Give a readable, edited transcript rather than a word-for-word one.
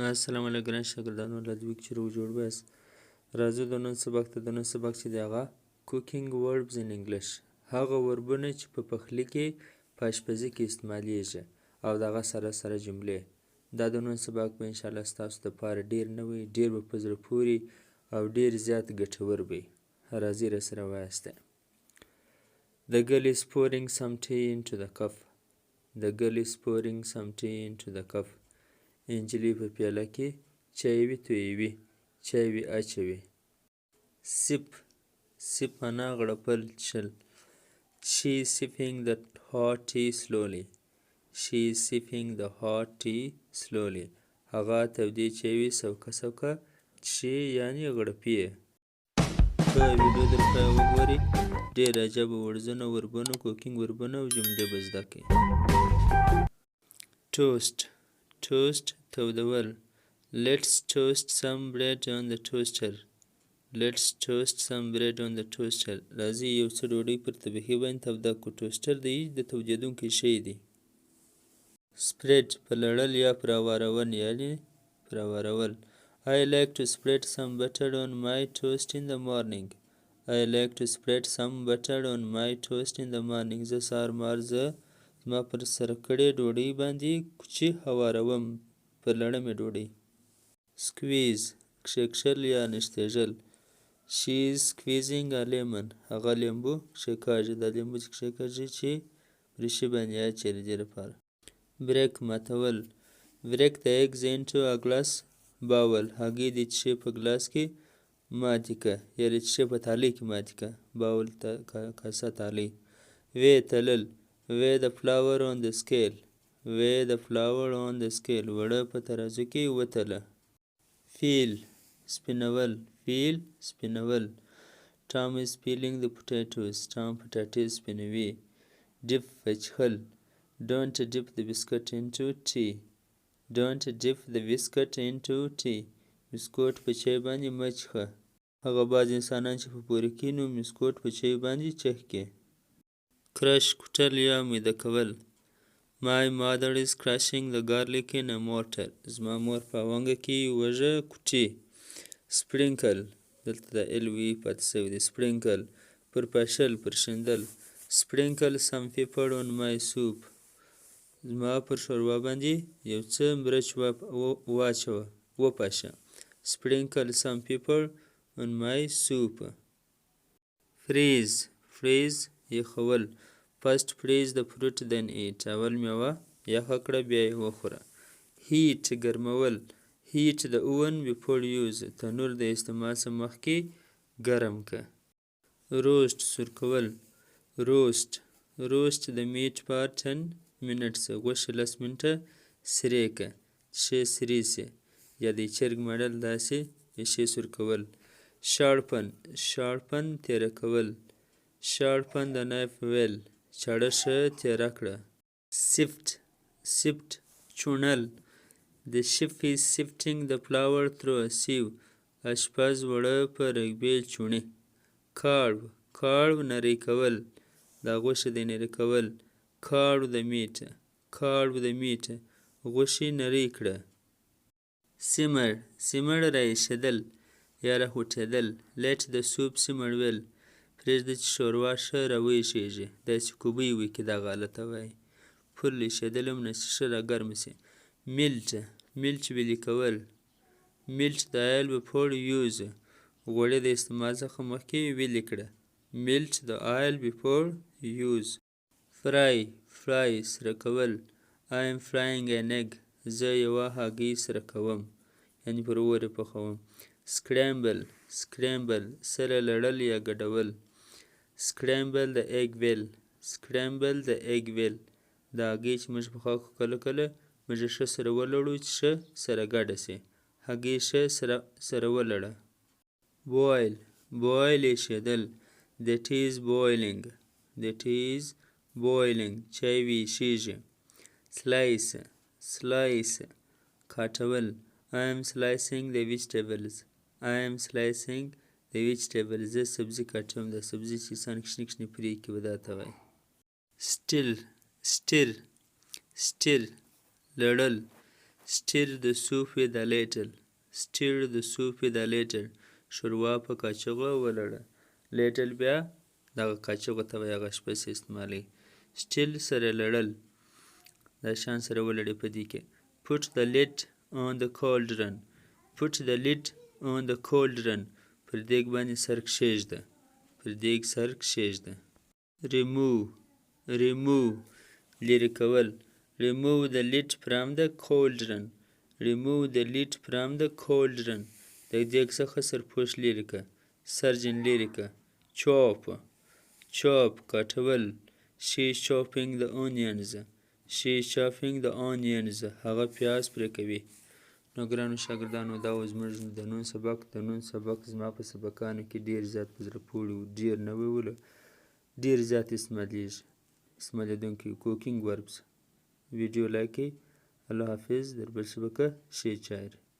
السلام علیکم ګران شاګردانو لدوی چې رو جوړ بیاست راځو د نن سبق ته د نن سبق چې دی هغه کوکینګ وربز ان انګلیش هغه وربونه چې په پخلي کې په اشپزي کې استعمالیږي او د هغه سره سره جملې دا د نن سبق به انشاءالله ستاسو دپاره ډېر نوی ډېر به په زړه پورې او ډېر زیات ګټور وي راځئ راسره ووایاستئ The girl is pouring some tea into the cup. The girl is pouring some tea into the cup. انجلۍ په پیاله کې چای تویوي چای اچوي سپ معنا غړپل څښل She is sipping the hot tea slowly. She is sipping the hot tea slowly. هغه تودې چایوي سوکه سوکه څښي یعنې غړپي یې په ویډیو درته وګورئ ډېر عجبه ورځونه وربونه کوکینګ وربونه او جملې به زده کړئ Toast تودول Let's toast some bread on the toaster. Let's toast some bread on the toaster. راځئ یو څه ډوډۍ پر تبخي باندې توده کړو ټوسټر د تودېدونکی شی دی Spread په لړل یا پر اوارول یعنې پر اورول I like to spread some butter on my toast in the morning. I like to spread some butter on my toast in the morning. زه سهار مهال زما پر سره کړې ډوډۍ باندې کوچي هواروم پر لړمې ډوډۍ Squeeze کښېکښل یا نښتېږل She is squeezing a lemon. هغه لیمبو کښېکاږي دا لیمبو چې کښېکاږي چې پر شي باندې اچوي د دې لپاره Break ماتول Break the eggs into a glass bowl. هګۍ د څښې په ګلاس کې ماتې که یا د څښې په تالۍ کې ماتې که باول کاسه تالۍ Weigh تلل Weigh the flour on the scale. Weigh the flour on the scale. وړه په ترازو کې وتله Peel سپینول Tom is peeling the potatoes. Tom پټاټې سپینوي Dip وچښل Don't dip the biscuit into tea. Don't dip the biscuit into tea. بسکوټ په چای باندې مه څښه هغه بعض انسانان چې په پوره کې نو بسکوټ په چای باندې چښکي Crush کوټل یا میده کول My mother is crushing the garlic in a mortar. زما مور په اونګه کې وږه کوټي Sprinkle دلته د وی پاتې شوی دی Sprinkle پر پاشل پر شیندل Sprinkle some pepper on my soup. زما پر شوروا باندې یو څه مرچ واچوه وپاشه Sprinkle some pepper on my soup. Freeze یخول First freeze the fruit then eat. اول میوه یخه کړه بیا یې وخوره Heat ګرمول Heat the oven before use. تنور د استعمال څخه مخکې ګرم که Roast سرکول Roast the meat for 10 minutes. غوښې 10 منټه سرې که ښې سرې سي یا د چرګ ماډل داسې ښې سرکول Sharpen تیره کول Sharpen the knife well. چاړه ښه تیره کړه Sift چونل The chef is sifting the flour through a sieve. اشپز وړه په رګبیل چوني Carve نری کول دا غوښې د نری کول Carve the meat غوښې نری کړه Simmer راایشېدل یا راهوټېدل Let the soup simmer well. پرېږده چې شوروا ښه راوایشېږي داسې کوبی وي کې دغه حالت ته وایي فل ایښېدل هم نه چې ښه راګرمه سي Melt ویلې کول Melt the oil before use. غوړي د استعمال څخه مخکې ویلې کړه Melt the oil before use. Fry سره کول I am frying an egg. زه یوه هګۍ سره کوم یعنې پر اور یې پخوم Scramble سره لړل یا ګډول Scramble the egg well. دا هګۍ چې موږ پخوا کړو کله کله موږ یې ښه سره ولړو چې ښه سره ګډه سي هګۍ ښه سره ولړه Boil ایښېدل The tea is boiling. چای ویښیږي Slice کاټول I am slicing the vegetables. زه سبزي کاټم دا سبزي چې انسان کښنې پرې کړي به دا ته وایي Stir لړل stir the soup with a little stir the soup with a little شوروا په کاچوغه ولړه لیټل بیا دغه کاچوغه ته به هغه شپس استعمالوي سټیل سره لړل دا شان سره ولړئ په دې کې put the lid on the cauldron put the lid on the cauldron پر دیګ باندې سر کښېږده پر دیګ سر کښېږده remove لرې کول remove the lid from the cauldron remove the lid from the cauldron د دیګ څخه سرپوښ لرې که سرجن لرې که chop کاټول she is chopping the onions هغه پیاز پرې کوي نو ګرانو شاګردانو دا و زموږ د نن سبق زما په سبقانو کې ډېر زیات په زړه پورې و ډېر نه ویلو ډېر زیات استعمالېدونکي کوکینګ وربس ویډیو لایک کړئ الله حافظ در بل سبقه شی چایر